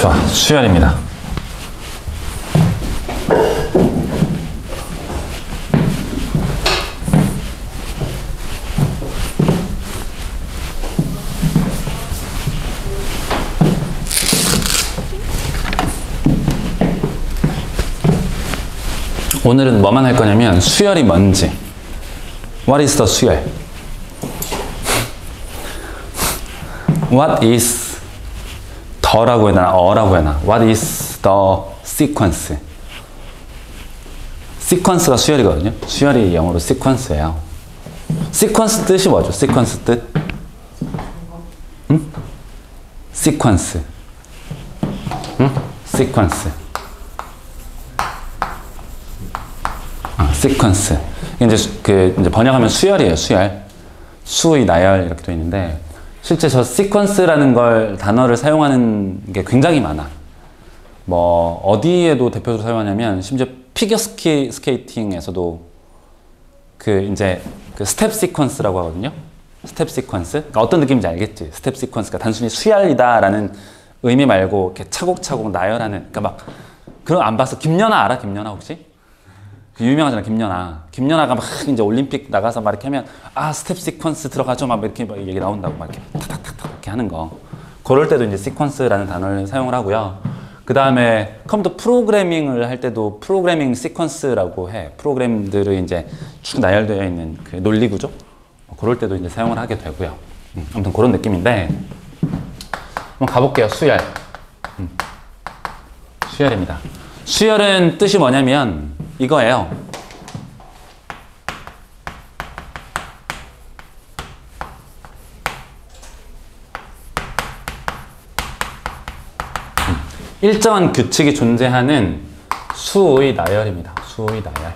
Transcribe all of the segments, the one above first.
자, 수열입니다. 오늘은 뭐만 할 거냐면 수열이 뭔지. What is the 수열? What is 더라고 해야 되나? 어라고 해야 되나? What is the sequence? sequence가 수열이거든요. 수열이 영어로 sequence예요. sequence 뜻이 뭐죠? sequence 뜻? 응? sequence. 응? sequence. sequence. 이제 번역하면 수열이에요. 수열. 수의 나열 이렇게 되어 있는데 실제 저 sequence라는 걸 단어를 사용하는 게 굉장히 많아. 뭐 어디에도 대표적으로 사용하냐면 심지어 피겨 스케이팅에서도 그 스텝 시퀀스라고 하거든요. 스텝 시퀀스. 그러니까 어떤 느낌인지 알겠지? 스텝 시퀀스가 단순히 수열이다라는 의미 말고 이렇게 차곡차곡 나열하는. 그러니까 막 그런 안 봤어? 김연아 알아? 김연아 혹시? 유명하잖아, 김연아. 김연아가 막 이제 올림픽 나가서 막 이렇게 하면 스텝 시퀀스 들어가죠. 막 이렇게 막 얘기 나온다고 막 이렇게 탁탁탁탁 이렇게 하는 거. 그럴 때도 이제 시퀀스라는 단어를 사용을 하고요. 그 다음에 컴퓨터 프로그래밍을 할 때도 프로그래밍 시퀀스라고 해. 프로그램들이 이제 쭉 나열되어 있는 그 논리 구조. 그럴 때도 이제 사용을 하게 되고요. 아무튼 그런 느낌인데 한번 가볼게요. 수열. 수열입니다. 수열은 뜻이 뭐냐면 이거예요. 일정한 규칙이 존재하는 수의 나열입니다. 수의 나열.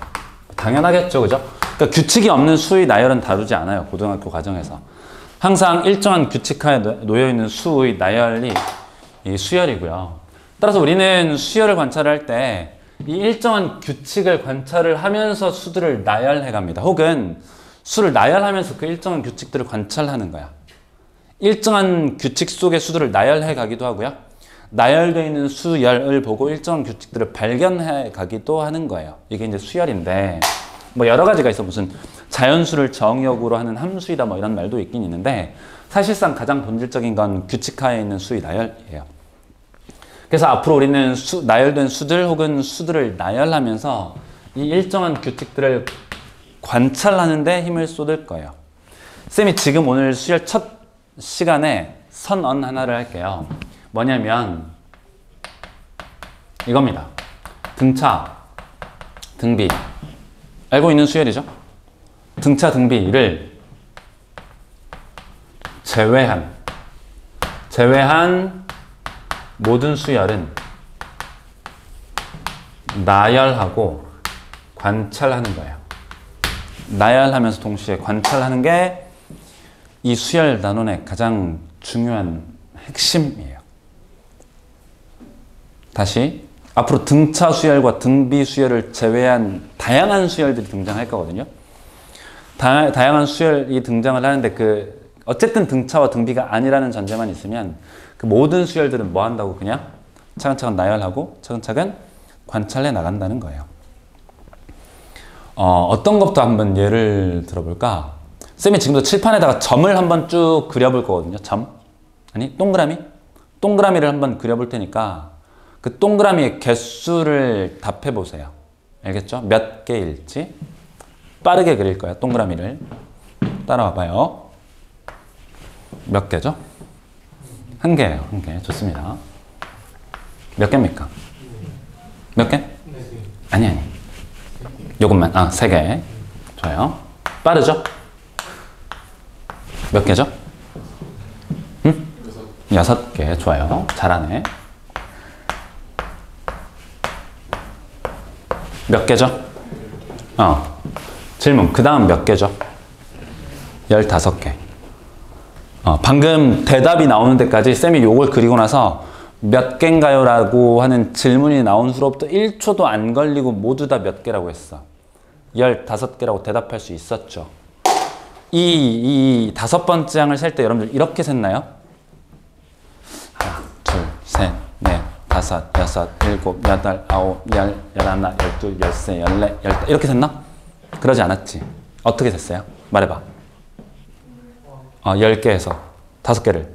당연하겠죠, 그죠? 그러니까 규칙이 없는 수의 나열은 다루지 않아요. 고등학교 과정에서. 항상 일정한 규칙하에 놓여있는 수의 나열이 이 수열이고요. 따라서 우리는 수열을 관찰할 때 이 일정한 규칙을 관찰을 하면서 수들을 나열해 갑니다. 혹은 수를 나열하면서 그 일정한 규칙들을 관찰하는 거야. 일정한 규칙 속의 수들을 나열해 가기도 하고요. 나열되어 있는 수열을 보고 일정한 규칙들을 발견해 가기도 하는 거예요. 이게 이제 수열인데 뭐 여러 가지가 있어. 무슨 자연수를 정역으로 하는 함수이다 뭐 이런 말도 있긴 있는데 사실상 가장 본질적인 건 규칙하에 있는 수의 나열이에요. 그래서 앞으로 우리는 나열된 수들 혹은 수들을 나열하면서 이 일정한 규칙들을 관찰하는 데 힘을 쏟을 거예요. 쌤이 지금 오늘 수열 첫 시간에 선언 하나를 할게요. 뭐냐면 이겁니다. 등차, 등비. 알고 있는 수열이죠? 등차, 등비를 제외한 모든 수열은 나열하고 관찰하는 거예요. 나열하면서 동시에 관찰하는 게 이 수열 단원의 가장 중요한 핵심이에요. 다시 앞으로 등차 수열과 등비 수열을 제외한 다양한 수열들이 등장할 거거든요. 다양한 수열이 등장을 하는데 어쨌든 등차와 등비가 아니라는 전제만 있으면 그 모든 수열들은 뭐 한다고? 그냥 차근차근 나열하고 차근차근 관찰해 나간다는 거예요. 어떤 것부터 한번 예를 들어볼까? 쌤이 지금도 칠판에다가 점을 한번 쭉 그려볼 거거든요. 점? 아니, 동그라미? 동그라미를 한번 그려볼 테니까 그 동그라미의 개수를 답해 보세요. 알겠죠? 몇 개일지. 빠르게 그릴 거예요. 동그라미를. 따라와 봐요. 몇 개죠? 한 개예요. 한 개. 좋습니다. 몇 개입니까? 몇 개? 아니. 요것만. 세 개. 좋아요. 빠르죠? 몇 개죠? 6개. 좋아요. 잘하네. 몇 개죠? 질문. 그 다음 몇 개죠? 15개. 방금 대답이 나오는 데까지 쌤이 요걸 그리고 나서 몇 개인가요? 라고 하는 질문이 나온 후로부터 1초도 안 걸리고 모두 다 몇 개라고 했어. 15개라고 대답할 수 있었죠. 이 5번째 항을 셀 때 여러분들 이렇게 셌나요? 하나, 둘, 셋, 넷, 다섯, 여섯, 일곱, 여덟, 아홉, 열, 열하나, 열둘, 열세, 열네, 열다 이렇게 됐나? 그러지 않았지. 어떻게 됐어요? 말해봐. 10개에서 5개를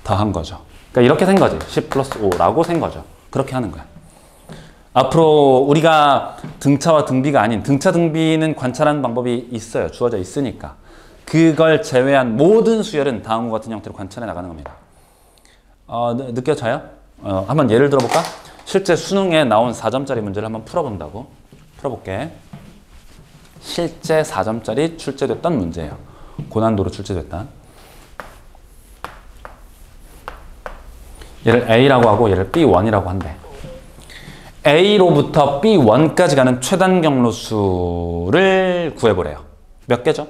더한 거죠. 그러니까 이렇게 된 거지. 10 플러스 5라고 생 거죠. 그렇게 하는 거야. 앞으로 우리가 등차와 등비가 아닌 등차 등비는 관찰하는 방법이 있어요. 주어져 있으니까. 그걸 제외한 모든 수열은 다음과 같은 형태로 관찰해 나가는 겁니다. 느껴져요? 한번 예를 들어볼까? 실제 수능에 나온 4점짜리 문제를 한번 풀어본다고. 풀어볼게. 실제 4점짜리 출제됐던 문제예요. 고난도로 출제됐다. 얘를 A라고 하고 얘를 B1이라고 한대. A로부터 B1까지 가는 최단 경로수를 구해보래요. 몇 개죠?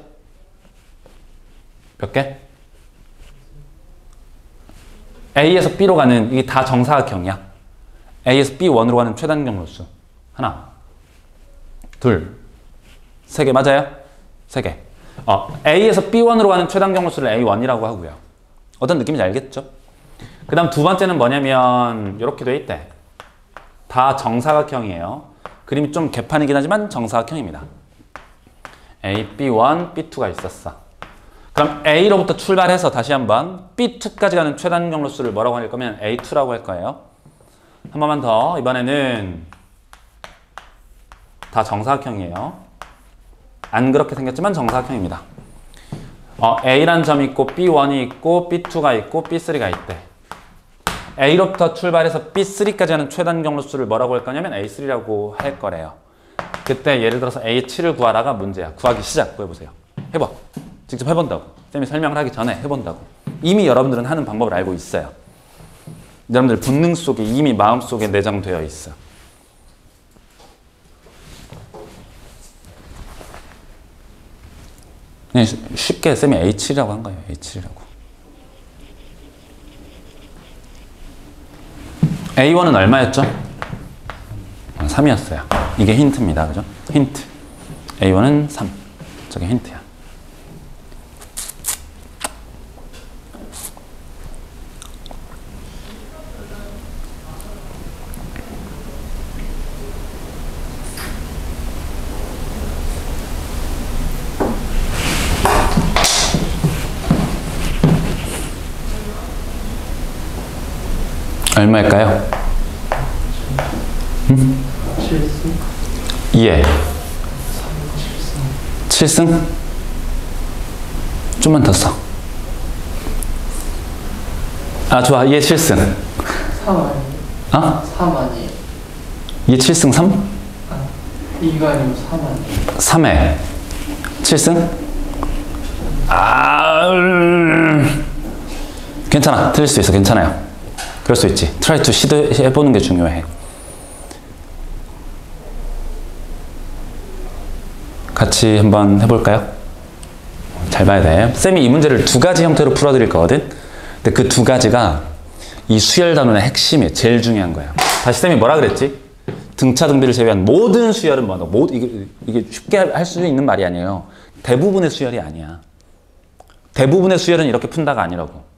몇 개? A에서 B로 가는 이게 다 정사각형이야. A에서 B1으로 가는 최단 경로수. 하나, 둘, 세 개 맞아요? 세 개. A에서 B1으로 가는 최단 경로수를 A1이라고 하고요. 어떤 느낌인지 알겠죠? 그 다음 두 번째는 뭐냐면 이렇게 돼 있대. 다 정사각형이에요. 그림이 좀 개판이긴 하지만 정사각형입니다. A, B1, B2가 있었어. 그럼 A로부터 출발해서 다시 한번 B2까지 가는 최단 경로수를 뭐라고 할 거면 A2라고 할 거예요. 한 번만 더. 이번에는 다 정사각형이에요. 안 그렇게 생겼지만 정사각형입니다. A란 점이 있고 B1이 있고 B2가 있고 B3가 있대. A로부터 출발해서 B3까지 하는 최단 경로수를 뭐라고 할 거냐면 A3라고 할 거래요. 그때 예를 들어서 A7을 구하라가 문제야. 구하기 시작. 구해보세요. 해봐. 직접 해본다고. 쌤이 설명을 하기 전에 해본다고. 이미 여러분들은 하는 방법을 알고 있어요. 여러분들 본능 속에 이미 마음속에 내장되어 있어. 그냥 쉽게 쌤이 A7이라고 한 거예요. A7이라고. A1은 얼마였죠? 3이었어요. 이게 힌트입니다. 그죠? 힌트. A1은 3. 저게 힌트야. 얼마일까요? 7승? 예. 7승? 좀만 더 써. 좋아. 얘 7승. 3 아니에요? 3 아니에요? 얘 7승 3? 2가 아니면 3 아니에요? 3회. 7승? 괜찮아. 틀릴 수 있어. 괜찮아요. 그럴 수 있지. try to 시도해보는 게 중요해. 같이 한번 해볼까요? 잘 봐야 돼. 쌤이 이 문제를 두 가지 형태로 풀어드릴 거거든. 근데 그 두 가지가 이 수열 단원의 핵심이에요. 제일 중요한 거야. 다시 쌤이 뭐라 그랬지? 등차 등비를 제외한 모든 수열은 뭐다? 이게 쉽게 할 수 있는 말이 아니에요. 대부분의 수열이 아니야. 대부분의 수열은 이렇게 푼다가 아니라고.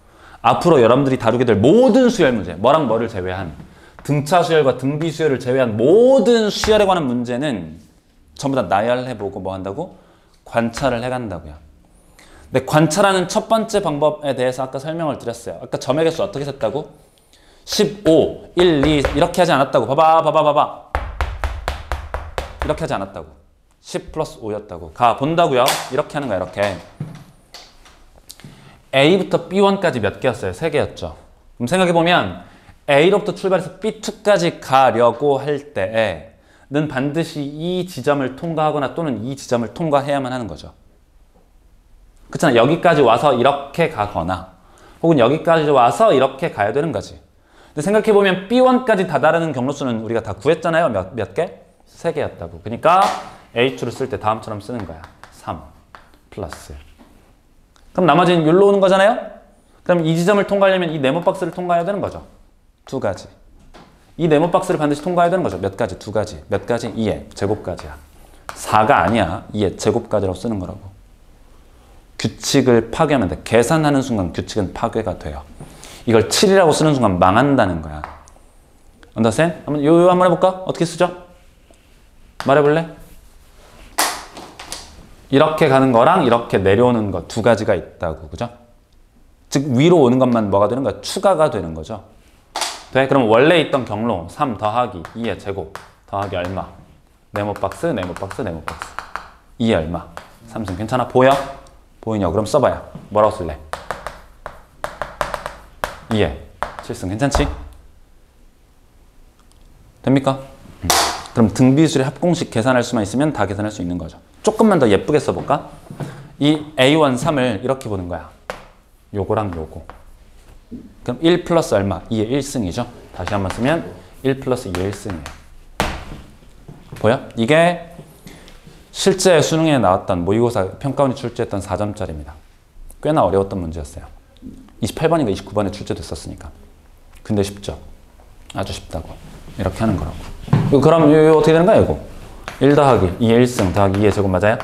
앞으로 여러분들이 다루게 될 모든 수열 문제, 뭐랑 뭐를 제외한 등차 수열과 등비 수열을 제외한 모든 수열에 관한 문제는 전부 다 나열해보고 뭐 한다고? 관찰을 해간다고요. 근데 관찰하는 첫 번째 방법에 대해서 아까 설명을 드렸어요. 아까 점의 개수 어떻게 셌다고? 15, 1, 2 이렇게 하지 않았다고. 봐봐. 이렇게 하지 않았다고. 10 플러스 5였다고. 본다고요. 이렇게 하는 거야. 이렇게. A부터 B1까지 몇 개였어요? 3개였죠. 그럼 생각해보면 A로부터 출발해서 B2까지 가려고 할 때에는 반드시 이 지점을 통과하거나 또는 이 지점을 통과해야만 하는 거죠. 그렇잖아. 여기까지 와서 이렇게 가거나 혹은 여기까지 와서 이렇게 가야 되는 거지. 근데 생각해보면 B1까지 다다르는 경로수는 우리가 다 구했잖아요. 몇 개? 3개였다고. 그러니까 H2를 쓸 때 다음처럼 쓰는 거야. 3 플러스. 그럼 나머지는 여기로 오는 거잖아요? 그럼 이 지점을 통과하려면 이 네모 박스를 통과해야 되는 거죠. 두 가지. 이 네모 박스를 반드시 통과해야 되는 거죠. 몇 가지? 두 가지. 몇 가지? 2의 제곱까지야. 4가 아니야. 2의 제곱까지라고 쓰는 거라고. 규칙을 파괴하면 돼. 계산하는 순간 규칙은 파괴가 돼요. 이걸 7이라고 쓰는 순간 망한다는 거야. 언더스탠? 한번 요 한번 해볼까? 어떻게 쓰죠? 말해볼래? 이렇게 가는 거랑 이렇게 내려오는 거 두 가지가 있다고, 그죠? 즉 위로 오는 것만 뭐가 되는 거야? 추가가 되는 거죠. 돼? 그럼 원래 있던 경로 3 더하기 2의 제곱 더하기 얼마? 네모 박스, 네모 박스, 네모 박스 2의 얼마? 3승 괜찮아? 보여? 보이냐? 그럼 써봐요. 뭐라고 쓸래? 2의 7승 괜찮지? 됩니까? 그럼 등비수의 합공식 계산할 수만 있으면 다 계산할 수 있는 거죠. 조금만 더 예쁘게 써볼까? 이 A1 3을 이렇게 보는 거야. 요거랑 요거. 그럼 1 플러스 얼마? 2의 1승이죠. 다시 한번 쓰면 1 플러스 2의 1승이에요. 보여? 이게 실제 수능에 나왔던 모의고사 평가원이 출제했던 4점짜리입니다. 꽤나 어려웠던 문제였어요. 28번인가 29번에 출제됐었으니까. 근데 쉽죠? 아주 쉽다고. 이렇게 하는 거라고. 그럼 이거 어떻게 되는 거야, 이거? 1 더하기 2의 1승 더하기 2의 제곱 맞아요?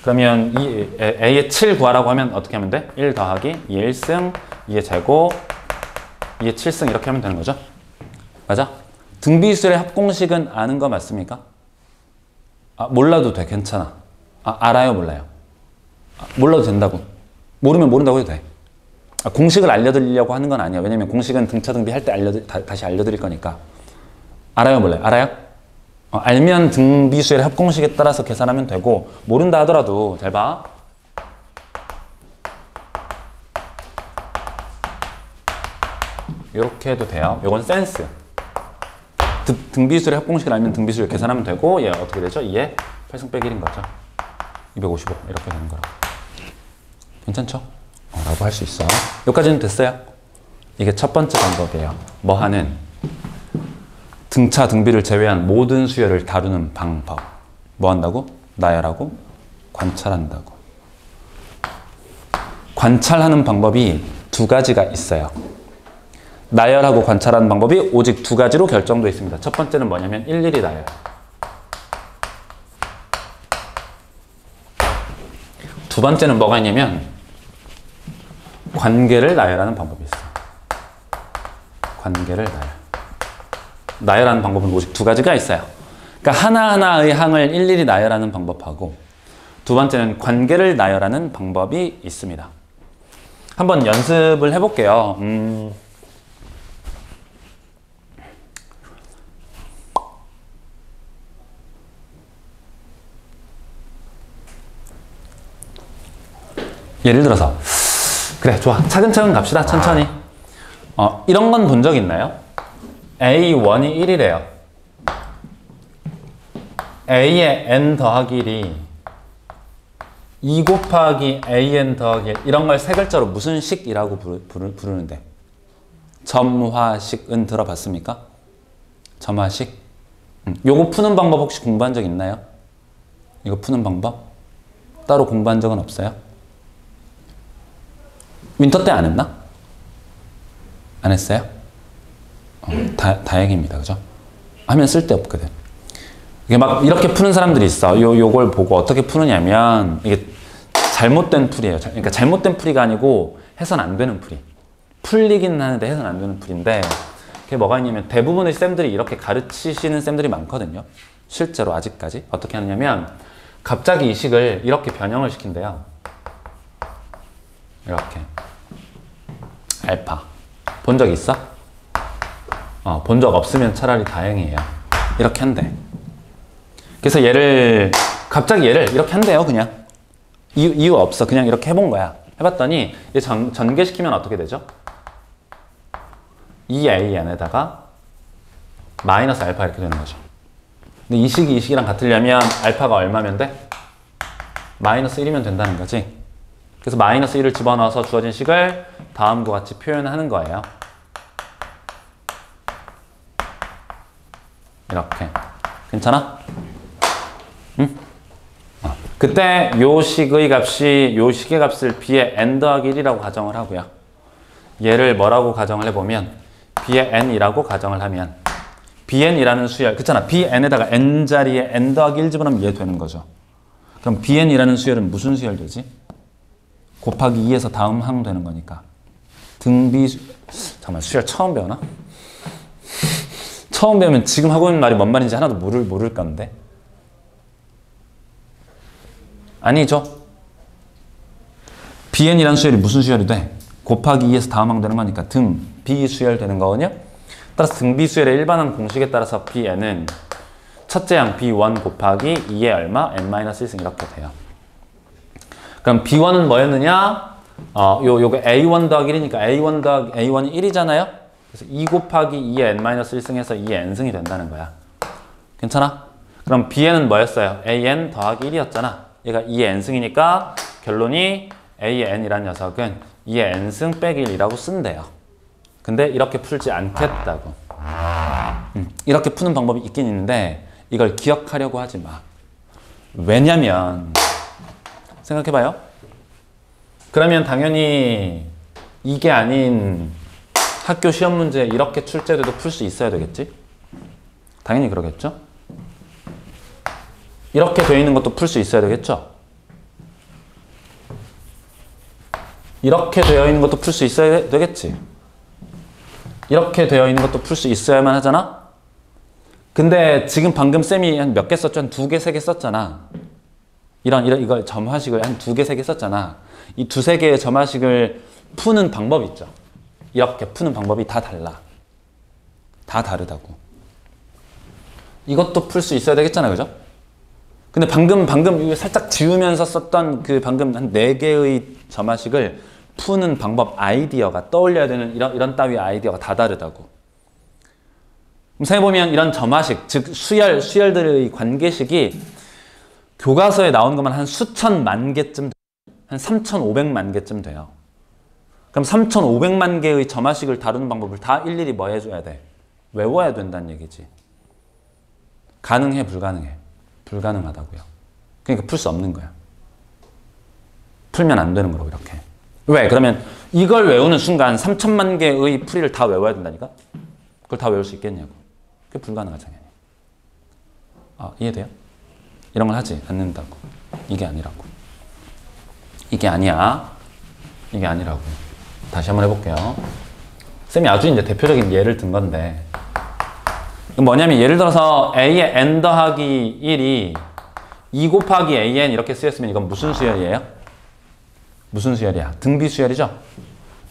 그러면 A의 7 구하라고 하면 어떻게 하면 돼? 1 더하기 2의 1승, 2의 제곱, 2의 7승 이렇게 하면 되는 거죠? 맞아? 등비수의 합공식은 아는 거 맞습니까? 아, 몰라도 돼. 괜찮아. 아, 알아요? 몰라요? 아, 몰라도 된다고. 모르면 모른다고 해도 돼. 아, 공식을 알려드리려고 하는 건 아니야. 왜냐면 공식은 등차 등비 할 때 다시 알려드릴 거니까. 알아요? 몰라요? 알아요? 알면 등비수의 합공식에 따라서 계산하면 되고 모른다 하더라도 잘 봐. 이렇게 해도 돼요. 이건 센스. 등비수의 합공식을 알면 등비수를 계산하면 되고 얘 어떻게 되죠? 2의 8승 빼기 1인 거죠. 255 이렇게 되는 거라고. 괜찮죠? 라고 할 수 있어. 여기까지는 됐어요. 이게 첫 번째 방법이에요. 뭐 하는? 등차 등비를 제외한 모든 수열을 다루는 방법. 뭐 한다고? 나열하고 관찰한다고. 관찰하는 방법이 두 가지가 있어요. 나열하고 관찰하는 방법이 오직 두 가지로 결정되어 있습니다. 첫 번째는 뭐냐면 일일이 나열. 두 번째는 뭐가 있냐면 관계를 나열하는 방법이 있어요. 관계를 나열하는 방법은 오직 두 가지가 있어요. 그러니까 하나하나의 항을 일일이 나열하는 방법하고 두 번째는 관계를 나열하는 방법이 있습니다. 한번 연습을 해볼게요. 예를 들어서 그래 좋아 차근차근 갑시다. 천천히. 이런 건 본 적 있나요? A1이 1이래요. A의 n 더하기 1이 2 곱하기 AN 더하기 1 이런 걸 세 글자로 무슨 식이라고 부르는데 점화식은 들어봤습니까? 점화식? 요거 푸는 방법 혹시 공부한 적 있나요? 이거 푸는 방법? 따로 공부한 적은 없어요? 윈터 때 안 했나? 안 했어요? 다행입니다. 그죠? 하면 쓸데없거든. 이게 막 이렇게 푸는 사람들이 있어. 요걸 보고 어떻게 푸느냐면 이게 잘못된 풀이에요. 그러니까 잘못된 풀이가 아니고 해선 안 되는 풀이. 풀리긴 하는데 해선 안 되는 풀인데 그게 뭐가 있냐면 대부분의 쌤들이 이렇게 가르치시는 쌤들이 많거든요. 실제로 아직까지. 어떻게 하느냐면 갑자기 이 식을 이렇게 변형을 시킨대요. 이렇게. 알파. 본 적 있어? 본 적 없으면 차라리 다행이에요. 이렇게 한대. 그래서 갑자기 얘를 이렇게 한대요, 그냥. 이유 없어. 그냥 이렇게 해본 거야. 해봤더니, 얘 전개시키면 어떻게 되죠? 2AN에다가 마이너스 알파 이렇게 되는 거죠. 근데 이 식이랑 같으려면 알파가 얼마면 돼? 마이너스 1이면 된다는 거지. 그래서 마이너스 1을 집어넣어서 주어진 식을 다음과 같이 표현하는 거예요. 이렇게. 괜찮아? 응? 그때 요 식의 값이 요 식의 값을 b의 n 더하기 1이라고 가정을 하고요. 얘를 뭐라고 가정을 해보면 b의 n이라고 가정을 하면 bn이라는 수열, 그렇잖아. bn에다가 n자리에 n 더하기 1 집어넣으면 얘 되는 거죠. 그럼 bn이라는 수열은 무슨 수열 되지? 곱하기 2에서 다음 항 되는 거니까. 잠깐만 수열 처음 배우나? 처음 배우면 지금 하고 있는 말이 뭔 말인지 하나도 모를 건데. 아니죠. bn이라는 수열이 무슨 수열이 돼? 곱하기 2에서 다음항 되는 거니까 등 b 수열 되는 거거든요. 따라서 등 b 수열의 일반항 공식에 따라서 bn은 첫째 항 b1 곱하기 2의 얼마? n-1승 이렇게 돼요. 그럼 b1은 뭐였느냐? 요거 a1 더하기 1이니까 a1 더하기 a1이 1이잖아요. 그래서 2 곱하기 2의 n-1승 해서 2의 n승이 된다는 거야. 괜찮아? 그럼 bn은 뭐였어요? an 더하기 1이었잖아. 얘가 2의 n승이니까 결론이 a의 n이라는 녀석은 2의 n승 빼기 1이라고 쓴대요. 근데 이렇게 풀지 않겠다고. 이렇게 푸는 방법이 있긴 있는데 이걸 기억하려고 하지 마. 왜냐면 생각해봐요. 그러면 당연히 이게 아닌 학교 시험 문제 이렇게 출제돼도 풀 수 있어야 되겠지? 당연히 그러겠죠? 이렇게 되어 있는 것도 풀 수 있어야 되겠죠? 이렇게 되어 있는 것도 풀 수 있어야 되겠지? 이렇게 되어 있는 것도 풀 수 있어야만 하잖아? 근데 지금 방금 쌤이 한 몇 개 썼죠? 한 2개, 3개 썼잖아. 이걸 점화식을 한 2개, 3개 썼잖아. 이 2, 3개의 점화식을 푸는 방법이 있죠. 이렇게 푸는 방법이 다 달라. 다 다르다고. 이것도 풀 수 있어야 되겠잖아, 그죠? 근데 방금 이거 살짝 지우면서 썼던 그 방금 한 4개의 점화식을 푸는 방법 아이디어가 떠올려야 되는 이런 따위 아이디어가 다 다르다고. 생각해보면 이런 점화식, 즉 수열들의 관계식이 교과서에 나오는 것만 한 수천만 개쯤, 한 3,500만 개쯤 돼요. 그럼 3,500만 개의 점화식을 다루는 방법을 다 일일이 뭐 해줘야 돼? 외워야 된다는 얘기지. 가능해, 불가능해? 불가능하다고요. 그러니까 풀 수 없는 거야. 풀면 안 되는 거라고, 이렇게. 왜? 그러면 이걸 외우는 순간 3천만 개의 풀이를 다 외워야 된다니까? 그걸 다 외울 수 있겠냐고. 그게 불가능하죠, 당연히. 이해돼요? 이런 걸 하지 않는다고. 이게 아니라고. 이게 아니야. 이게 아니라고. 다시 한번 해볼게요. 쌤이 아주 이제 대표적인 예를 든 건데, 이건 뭐냐면 예를 들어서 a의 n 더하기 1이 2 곱하기 an 이렇게 쓰였으면 이건 무슨 수열이에요? 무슨 수열이야? 등비 수열이죠?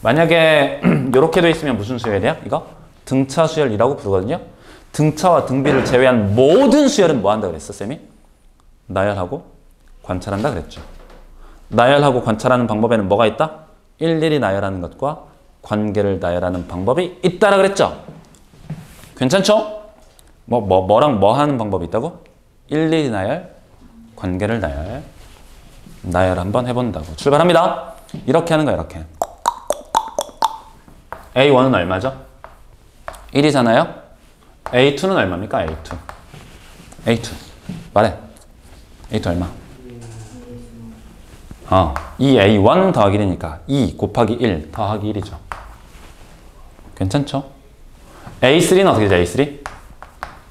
만약에 이렇게 돼 있으면 무슨 수열이야? 이거? 등차 수열이라고 부르거든요? 등차와 등비를 제외한 모든 수열은 뭐 한다 그랬어, 쌤이? 나열하고 관찰한다 그랬죠. 나열하고 관찰하는 방법에는 뭐가 있다? 일일이 나열하는 것과 관계를 나열하는 방법이 있다라 그랬죠. 괜찮죠? 뭐랑 뭐 하는 방법이 있다고? 일일이 나열, 관계를 나열 한번 해본다고. 출발합니다. 이렇게 하는 거야, 이렇게. A1은 얼마죠? 1이잖아요? A2는 얼마입니까? A2 말해. A2 얼마? 2A1 더하기 1이니까 2 곱하기 1 더하기 1이죠. 괜찮죠? A3는 어떻게 되죠? A3?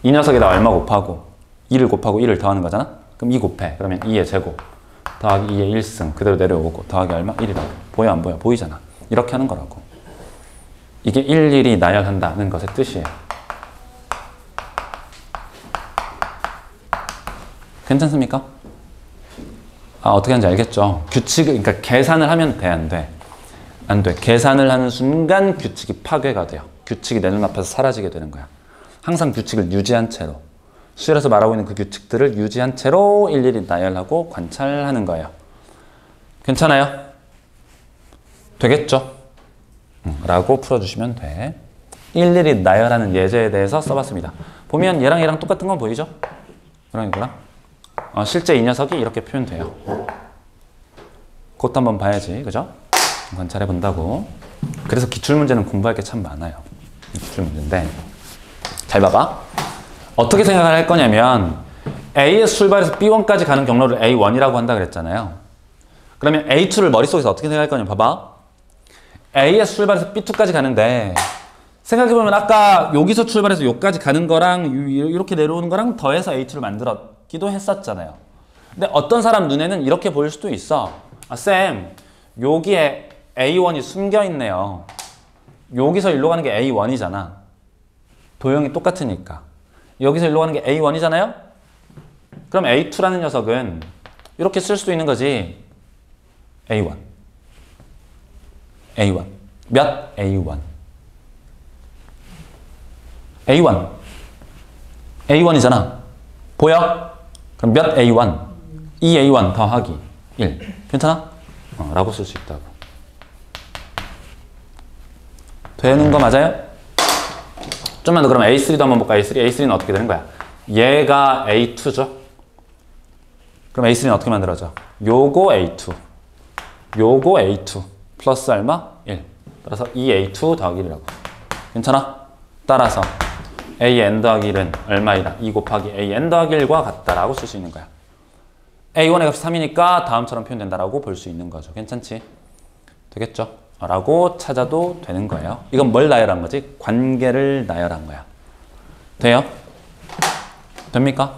이 녀석에다 얼마 곱하고 2를 곱하고 1을 더하는 거잖아? 그럼 2 곱해. 그러면 2의 제곱 더하기 2의 1승 그대로 내려오고 더하기 얼마? 1이라고. 보여 안 보여? 보이잖아. 이렇게 하는 거라고. 이게 일일이 나열한다는 것의 뜻이에요. 괜찮습니까? 어떻게 하는지 알겠죠? 규칙을, 그러니까 계산을 하면 돼, 안 돼? 안 돼. 계산을 하는 순간 규칙이 파괴가 돼요. 규칙이 내 눈앞에서 사라지게 되는 거야. 항상 규칙을 유지한 채로, 수열에서 말하고 있는 그 규칙들을 유지한 채로 일일이 나열하고 관찰하는 거예요. 괜찮아요? 되겠죠? 라고 풀어주시면 돼. 일일이 나열하는 예제에 대해서 써봤습니다. 보면 얘랑 똑같은 건 보이죠? 이거랑 실제 이 녀석이 이렇게 표현돼요. 그것도 한번 봐야지, 그죠? 관찰해 본다고. 그래서 기출문제는 공부할 게 참 많아요. 기출문제인데 잘 봐봐. 어떻게 생각을 할 거냐면 A에서 출발해서 B1까지 가는 경로를 A1이라고 한다 그랬잖아요. 그러면 A2를 머릿속에서 어떻게 생각할 거냐면 봐봐. A에서 출발해서 B2까지 가는데 생각해보면 아까 여기서 출발해서 여기까지 가는 거랑 이렇게 내려오는 거랑 더해서 A2를 만들었기도 했었잖아요. 근데 어떤 사람 눈에는 이렇게 보일 수도 있어. 쌤, 여기에 A1이 숨겨 있네요. 여기서 일로 가는 게 A1이잖아. 도형이 똑같으니까. 여기서 일로 가는 게 A1이잖아요? 그럼 A2라는 녀석은 이렇게 쓸 수도 있는 거지. A1. A1. 몇? A1. A1. A1이잖아. 보여? 그럼 몇 A1? 2A1 더하기 1. 괜찮아? 라고 쓸 수 있다고. 되는 거 맞아요? 좀만 더 그럼 A3도 한번 볼까? A3는 어떻게 되는 거야? 얘가 A2죠? 그럼 A3는 어떻게 만들어져? 요거 A2. 요거 A2. 플러스 얼마? 1. 따라서 2A2 더하기 1이라고. 괜찮아? 따라서 AN 더하기 1은 얼마이다? 2 곱하기 AN 더하기 1과 같다라고 쓸 수 있는 거야. A1의 값이 3이니까 다음처럼 표현된다라고 볼 수 있는 거죠. 괜찮지? 되겠죠? 라고 찾아도 되는 거예요. 이건 뭘 나열한 거지? 관계를 나열한 거야. 돼요? 됩니까?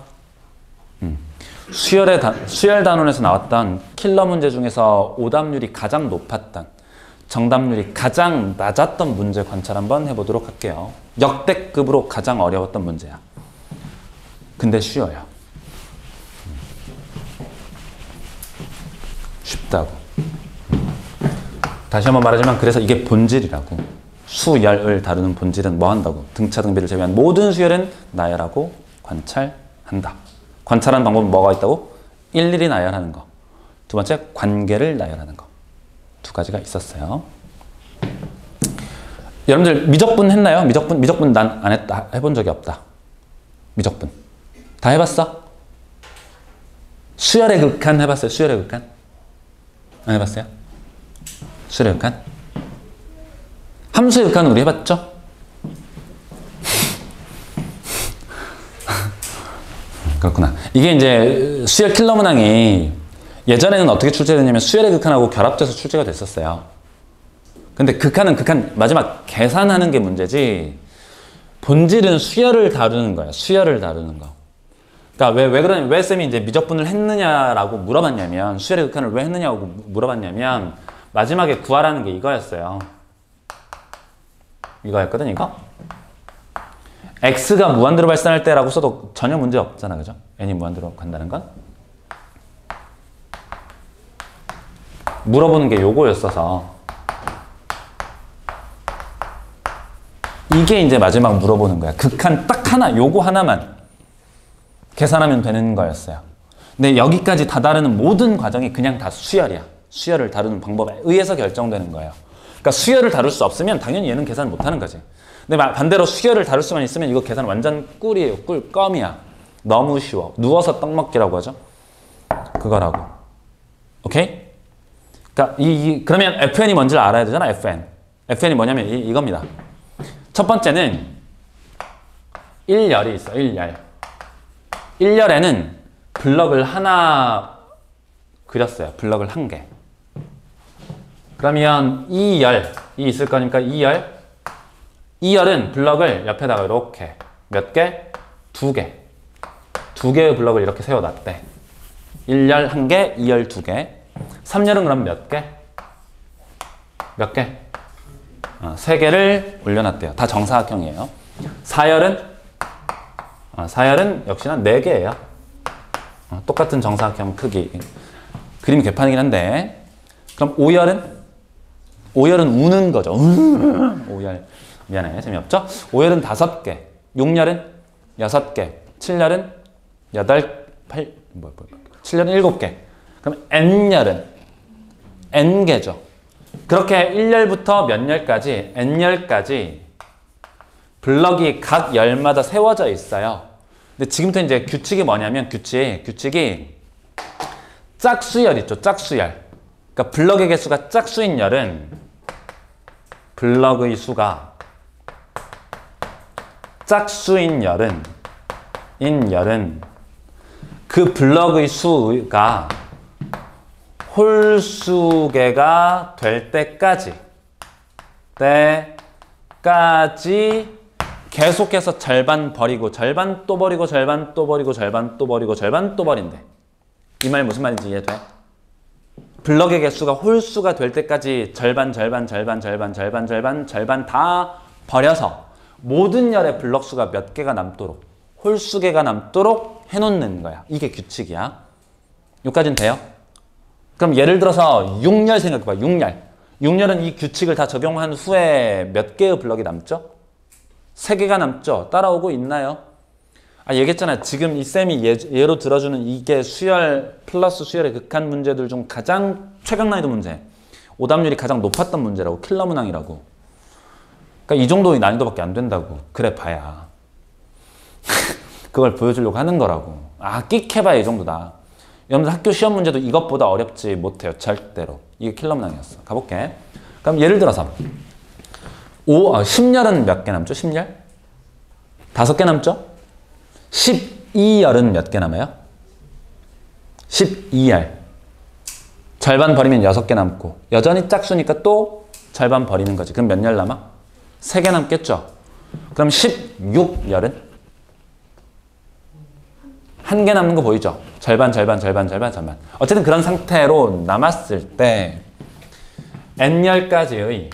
수열 단원에서 나왔던 킬러 문제 중에서 오답률이 가장 높았던, 정답률이 가장 낮았던 문제 관찰 한번 해보도록 할게요. 역대급으로 가장 어려웠던 문제야. 근데 쉬워요. 쉽다고. 다시 한번 말하지만 그래서 이게 본질이라고. 수열을 다루는 본질은 뭐 한다고? 등차 등비를 제외한 모든 수열은 나열하고 관찰한다. 관찰하는 방법은 뭐가 있다고? 일일이 나열하는 거. 두 번째, 관계를 나열하는 거. 두 가지가 있었어요. 여러분들 미적분 했나요? 미적분 난 안 했다. 해본 적이 없다. 미적분. 다 해봤어? 수열의 극한 해봤어요? 수열의 극한? 안 해봤어요? 수열의 극한? 함수의 극한은 우리 해봤죠? 그렇구나. 이게 이제 수열 킬러 문항이 예전에는 어떻게 출제됐냐면 수열의 극한하고 결합돼서 출제가 됐었어요. 근데 극한은 극한 마지막 계산하는 게 문제지 본질은 수열을 다루는 거야. 수열을 다루는 거. 그러니까 왜 쌤이 이제 미적분을 했느냐라고 물어봤냐면 수열의 극한을 왜 했느냐고 물어봤냐면 마지막에 구하라는 게 이거였어요. 이거였거든 이거. x가 무한대로 발산할 때라고 써도 전혀 문제 없잖아. 그죠? n이 무한대로 간다는 건. 물어보는 게 요거였어서 이게 이제 마지막 물어보는 거야. 극한 딱 하나, 요거 하나만 계산하면 되는 거였어요. 근데 여기까지 다 다루는 모든 과정이 그냥 다 수열이야. 수열을 다루는 방법에 의해서 결정되는 거예요. 그러니까 수열을 다룰 수 없으면 당연히 얘는 계산을 못하는 거지. 근데 반대로 수열을 다룰 수만 있으면 이거 계산 완전 꿀이에요. 꿀껌이야. 너무 쉬워. 누워서 떡 먹기라고 하죠. 그거라고. 오케이? 그러니까 그러면 FN이 뭔지를 알아야 되잖아. FN이 뭐냐면 이겁니다. 첫 번째는 1열이 있어. 1열. 1열에는 블럭을 하나 그렸어요. 블럭을 한 개. 그러면 2열이 있을 거니까 2열. 2열은 블럭을 옆에다가 이렇게 몇 개? 2개. 2개의 블럭을 이렇게 세워놨대. 1열 1개, 2열 2개. 3열은 그럼 몇 개? 몇 개? 3개를 올려놨대요. 다 정사각형이에요. 4열은? 4열은 역시나 4개예요. 똑같은 정사각형 크기. 그림이 개판이긴 한데. 그럼 5열은? 5열은 우는 거죠. 5열. 미안해. 재미없죠? 5열은 5개. 6열은 6개. 7열은 7열은 7개. 그럼 N열은? N개죠. 그렇게 1열부터 몇 열까지, N열까지 블럭이 각 열마다 세워져 있어요. 근데 지금부터 이제 규칙이 뭐냐면 규칙이 짝수열 있죠. 짝수열. 그러니까 블럭의 개수가 짝수인 열은 블럭의 수가 짝수인 열은 그 블럭의 수가 홀수개가 될 때까지 계속해서 절반 버리고 절반 또 버리고 절반 또 버리고 절반 또 버리고 절반 또 버린대. 이 말 무슨 말인지 이해돼? 블럭의 개수가 홀수가 될 때까지 절반 다 버려서 모든 열의 블럭수가 몇 개가 남도록, 홀수 개가 남도록 해놓는 거야. 이게 규칙이야. 여기까지는 돼요? 그럼 예를 들어서 6열 생각해봐. 6열. 6열은 이 규칙을 다 적용한 후에 몇 개의 블럭이 남죠? 3개가 남죠? 따라오고 있나요? 얘기했잖아요. 지금 이 쌤이 예로 들어주는 이게 수열 플러스 수열의 극한 문제들 중 가장 최강 난이도 문제. 오답률이 가장 높았던 문제라고. 킬러 문항이라고. 그러니까 이 정도의 난이도밖에 안 된다고. 그래 봐야. 그걸 보여주려고 하는 거라고. 끽해봐야 이 정도다. 여러분들 학교 시험 문제도 이것보다 어렵지 못해요. 절대로. 이게 킬러 문항이었어. 가볼게. 그럼 예를 들어서 10열은 몇 개 남죠? 10열? 5개 남죠? 12열은 몇 개 남아요? 12열. 절반 버리면 6개 남고 여전히 짝수니까 또 절반 버리는 거지. 그럼 몇 열 남아? 3개 남겠죠? 그럼 16열은? 1개 남는 거 보이죠? 절반. 어쨌든 그런 상태로 남았을 때 n열까지의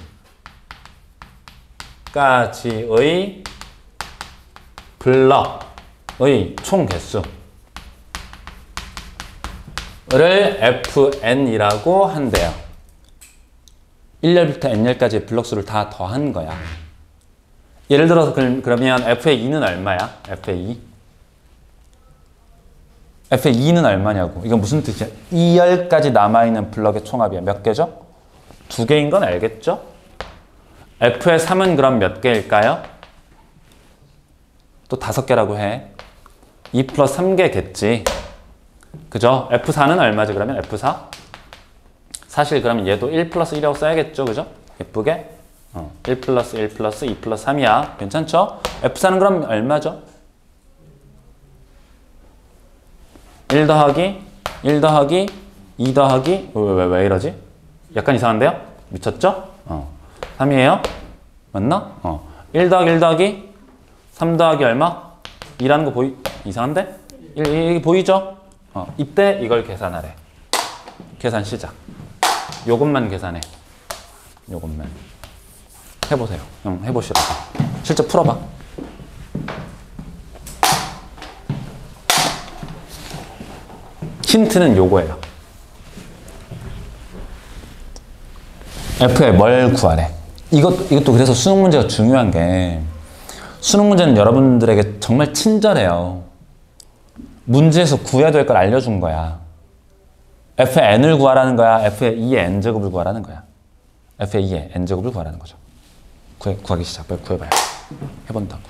블럭의 총 개수를 fn이라고 한대요. 1열부터 n열까지 블럭수를 다 더한 거야. 예를 들어서 그러면 f의 2는 얼마야? f의 2는 얼마냐고. 이건 무슨 뜻이야? 2열까지 남아있는 블럭의 총합이야. 몇 개죠? 2개인 건 알겠죠? f의 3은 그럼 몇 개일까요? 또 5개라고 해. 2 플러스 3개겠지. 그죠? F4는 얼마지 그러면? F4? 사실 그러면 얘도 1 플러스 1이라고 써야겠죠? 그죠? 예쁘게? 1 플러스 1 플러스 2 플러스 3이야. 괜찮죠? F4는 그럼 얼마죠? 1 더하기 1 더하기 2 더하기 왜 이러지? 약간 이상한데요? 미쳤죠? 3이에요? 맞나? 1 더하기 1 더하기 3 더하기 얼마? 2라는 거 이상한데? 이게 보이죠? 이때 이걸 계산하래. 계산 시작. 요것만 계산해. 요것만. 해보세요. 해보시라고. 실제 풀어봐. 힌트는 요거예요. F에 뭘 구하래. 이것도 그래서 수능 문제가 중요한 게 수능 문제는 여러분들에게 정말 친절해요. 문제에서 구해야 될 걸 알려준 거야. F의 n을 구하라는 거야? F의 2의 n제곱을 구하라는 거야? F의 2의 n제곱을 구하라는 거죠. 구하기 시작. 빨리 구해봐요. 해본다고.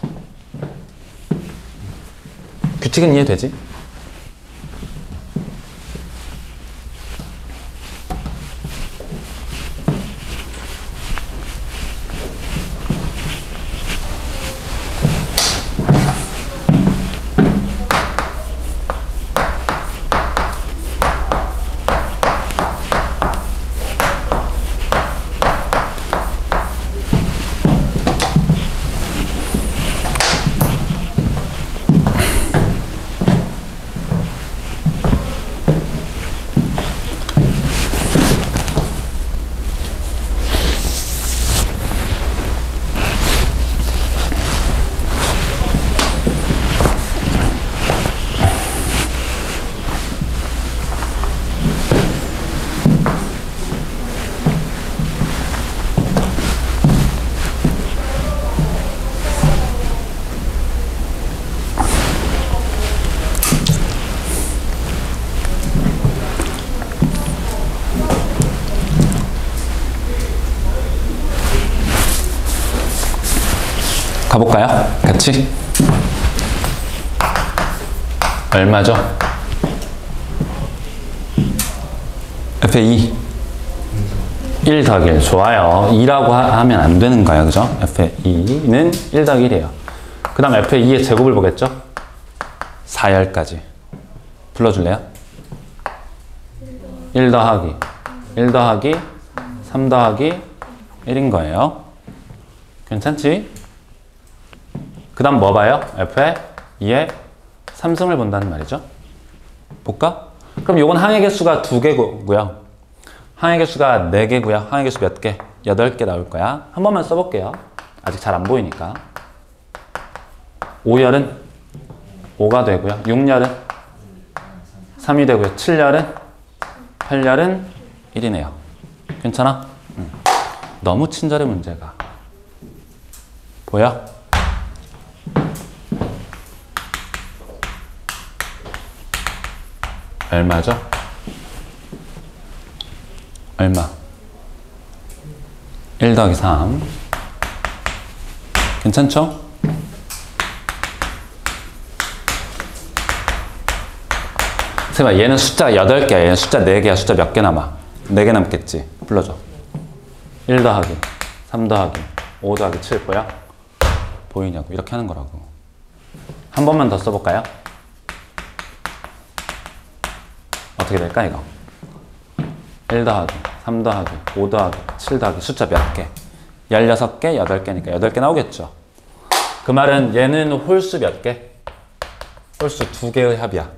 규칙은 이해되지? 가볼까요? 같이? 얼마죠? F의 1 더하기 1. 좋아요. 2라고 하면 안 되는 거예요. 그죠? F의 2는 1 더하기 1이에요. 그 다음 F의 2의 제곱을 보겠죠? 4열까지. 불러줄래요? 1 더하기 1 더하기 3 더하기 1인 거예요. 괜찮지? 그 다음 뭐 봐요? F의 2의 3승을 본다는 말이죠. 볼까? 그럼 요건 항의 개수가 2개고요. 항의 개수가 4개고요. 항의 개수 몇 개? 8개 나올 거야. 한 번만 써볼게요. 아직 잘 안 보이니까. 5열은 5가 되고요. 6열은 3이 되고요. 7열은 8열은 1이네요. 괜찮아? 너무 친절해 문제가. 보여? 얼마죠? 얼마? 1 더하기 3. 괜찮죠? 선생님, 얘는 숫자가 8개야. 얘는 숫자 4개야. 숫자 몇 개 남아? 4개 남겠지? 불러줘. 1 더하기 3 더하기 5 더하기 7 보여? 보이냐고. 이렇게 하는 거라고. 한 번만 더 써볼까요? 어떻게 될까 이거? 1 더하기 3 더하기 5 더하기 7 더하기 숫자 몇 개? 16개, 8개니까 8개 나오겠죠? 그 말은 얘는 홀수 몇 개? 홀수 2개의 합이야.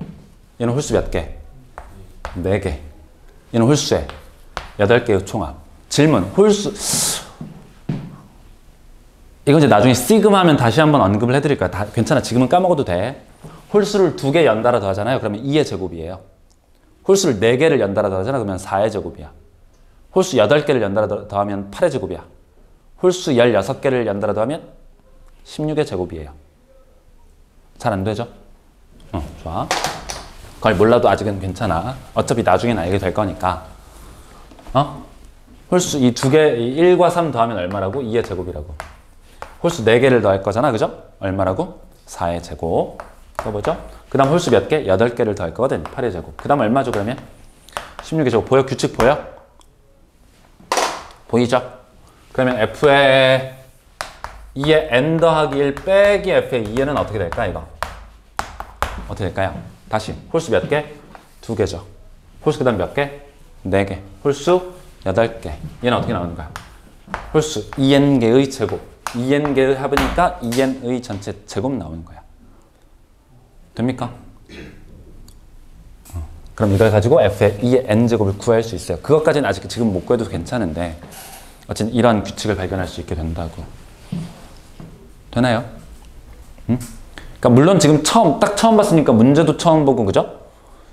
얘는 홀수 몇 개? 4개. 얘는 홀수에 8개의 총합. 질문, 홀수. 이건 이제 나중에 시그마 하면 다시 한번 언급을 해드릴 거야. 다 괜찮아. 지금은 까먹어도 돼. 홀수를 2개 연달아 더하잖아요. 그러면 2의 제곱이에요. 홀수를 4개를 연달아 더하잖아. 그러면 4의 제곱이야. 홀수 8개를 연달아 더하면 8의 제곱이야. 홀수 16개를 연달아 더하면 16의 제곱이에요. 잘 안 되죠? 좋아. 그걸 몰라도 아직은 괜찮아. 어차피 나중엔 알게 될 거니까. 홀수 이 2개, 1과 3 더하면 얼마라고? 2의 제곱이라고. 홀수 4개를 더할 거잖아. 그죠? 얼마라고? 4의 제곱. 써보죠? 그 다음 홀수 몇 개? 8개를 더할 거거든. 8의 제곱. 그 다음 얼마죠 그러면? 16의 제곱. 보여? 규칙 보여? 보이죠? 그러면 F의 2의 n 더하기 1 빼기 F의 2n은 어떻게 될까 이거? 어떻게 될까요? 다시 홀수 몇 개? 2개죠. 홀수 그 다음 몇 개? 4개. 홀수 8개. 얘는 어떻게 나오는 거야? 홀수 2n개의 제곱. 2n개의 합이니까 2n의 전체 제곱 나오는 거야. 됩니까? 그럼 이걸 가지고 F의 2의 n제곱을 구할 수 있어요. 그것까지는 아직 지금 못 구해도 괜찮은데 어쨌든 이런 규칙을 발견할 수 있게 된다고. 되나요? 그러니까 물론 지금 딱 처음 봤으니까 문제도 처음 보고 그죠?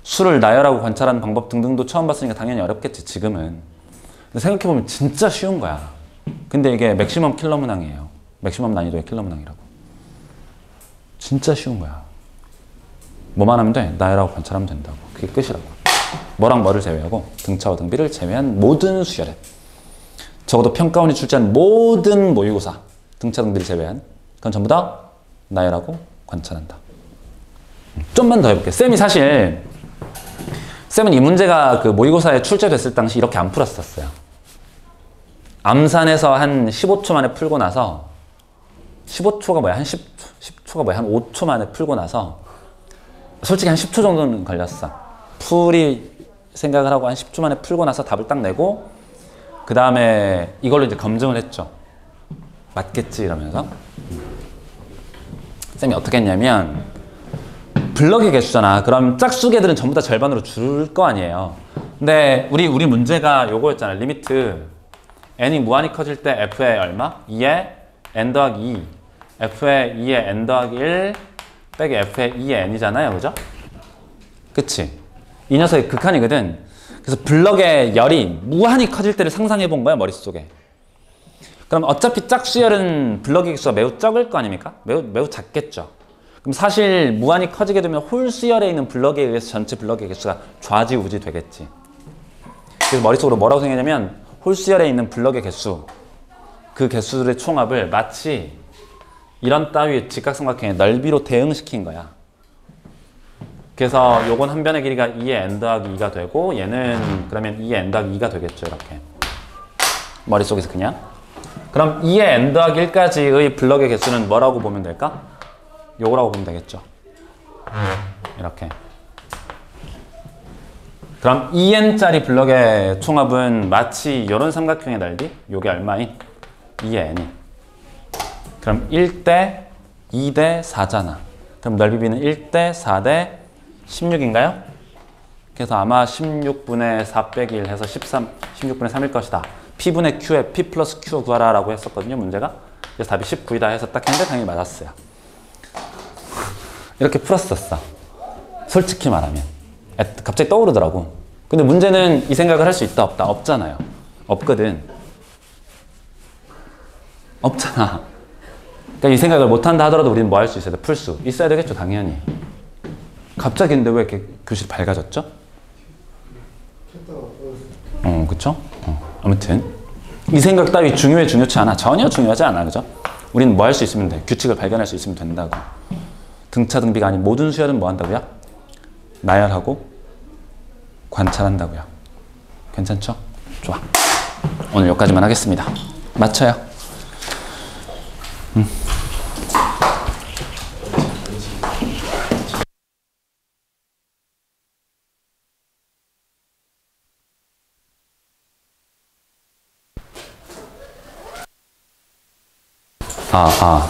수를 나열하고 관찰하는 방법 등등도 처음 봤으니까 당연히 어렵겠지 지금은. 근데 생각해보면 진짜 쉬운 거야. 근데 이게 맥시멈 킬러 문항이에요. 맥시멈 난이도의 킬러 문항이라고. 진짜 쉬운 거야. 뭐만 하면 돼? 나열하고 관찰하면 된다고. 그게 끝이라고. 뭐랑 뭐를 제외하고 등차와 등비를 제외한 모든 수열에 적어도 평가원이 출제한 모든 모의고사 등차 등비를 제외한 그건 전부 다 나열하고 관찰한다. 좀만 더 해볼게. 쌤이 사실 쌤은 이 문제가 그 모의고사에 출제됐을 당시 이렇게 안 풀었었어요. 암산해서 한 15초 만에 풀고 나서 15초가 뭐야? 한 10초가 뭐야? 한 5초 만에 풀고 나서 솔직히 한 10초 정도는 걸렸어. 풀이 생각을 하고 한 10초 만에 풀고 나서 답을 딱 내고 그 다음에 이걸로 이제 검증을 했죠. 맞겠지 이러면서. 쌤이 어떻게 했냐면 블럭의 개수잖아. 그럼 짝수개들은 전부 다 절반으로 줄 거 아니에요. 근데 우리 문제가 요거였잖아. 리미트 n이 무한히 커질 때 f의 얼마? 2의 n 더하기 2 f의 2의 n 더하기 1 빼기 f의 2의 n이잖아요. 그죠? 그치? 이 녀석이 극한이거든. 그래서 블럭의 열이 무한히 커질 때를 상상해 본 거야. 머릿속에. 그럼 어차피 짝수열은 블럭의 개수가 매우 적을 거 아닙니까? 매우 작겠죠. 그럼 사실 무한히 커지게 되면 홀수열에 있는 블럭에 의해서 전체 블럭의 개수가 좌지우지 되겠지. 그래서 머릿속으로 뭐라고 생각하냐면 홀수열에 있는 블럭의 개수, 그 개수들의 총합을 마치 이런 따위의 직각삼각형의 넓이로 대응시킨 거야. 그래서 요건 한 변의 길이가 2의 n 더하기 2가 되고 얘는 그러면 2의 n 더하기 2가 되겠죠. 이렇게. 머릿속에서 그냥. 그럼 2의 n 더하기 1까지의 블럭의 개수는 뭐라고 보면 될까? 요거라고 보면 되겠죠. 이렇게. 그럼 2n짜리 블럭의 총합은 마치 이런 삼각형의 넓이? 요게 얼마인? 2의 n이. 그럼 1대 2대 4잖아. 그럼 넓이 b는 1대 4대 16인가요? 그래서 아마 16분의 4 빼기 1 해서 16분의 3일 것이다. P분의 Q에 P 플러스 Q 구하라 라고 했었거든요, 문제가. 그래서 답이 19이다 해서 딱 했는데 당연히 맞았어요. 이렇게 풀었었어. 솔직히 말하면. 갑자기 떠오르더라고. 근데 문제는 이 생각을 할 수 있다 없다? 없잖아요. 없거든. 없잖아. 그러니까 이 생각을 못한다 하더라도 우리는 뭐 할 수 있어야 돼? 풀 수 있어야 되겠죠, 당연히. 갑자기 근데 왜 이렇게 교실 밝아졌죠? 그쵸? 아무튼 이 생각 따위 중요치 않아. 전혀 중요하지 않아, 그죠? 우리는 뭐 할 수 있으면 돼? 규칙을 발견할 수 있으면 된다고. 등차 등비가 아닌 모든 수열은 뭐 한다고요? 나열하고 관찰한다고요. 괜찮죠? 좋아. 오늘 여기까지만 하겠습니다. 맞춰요. 아,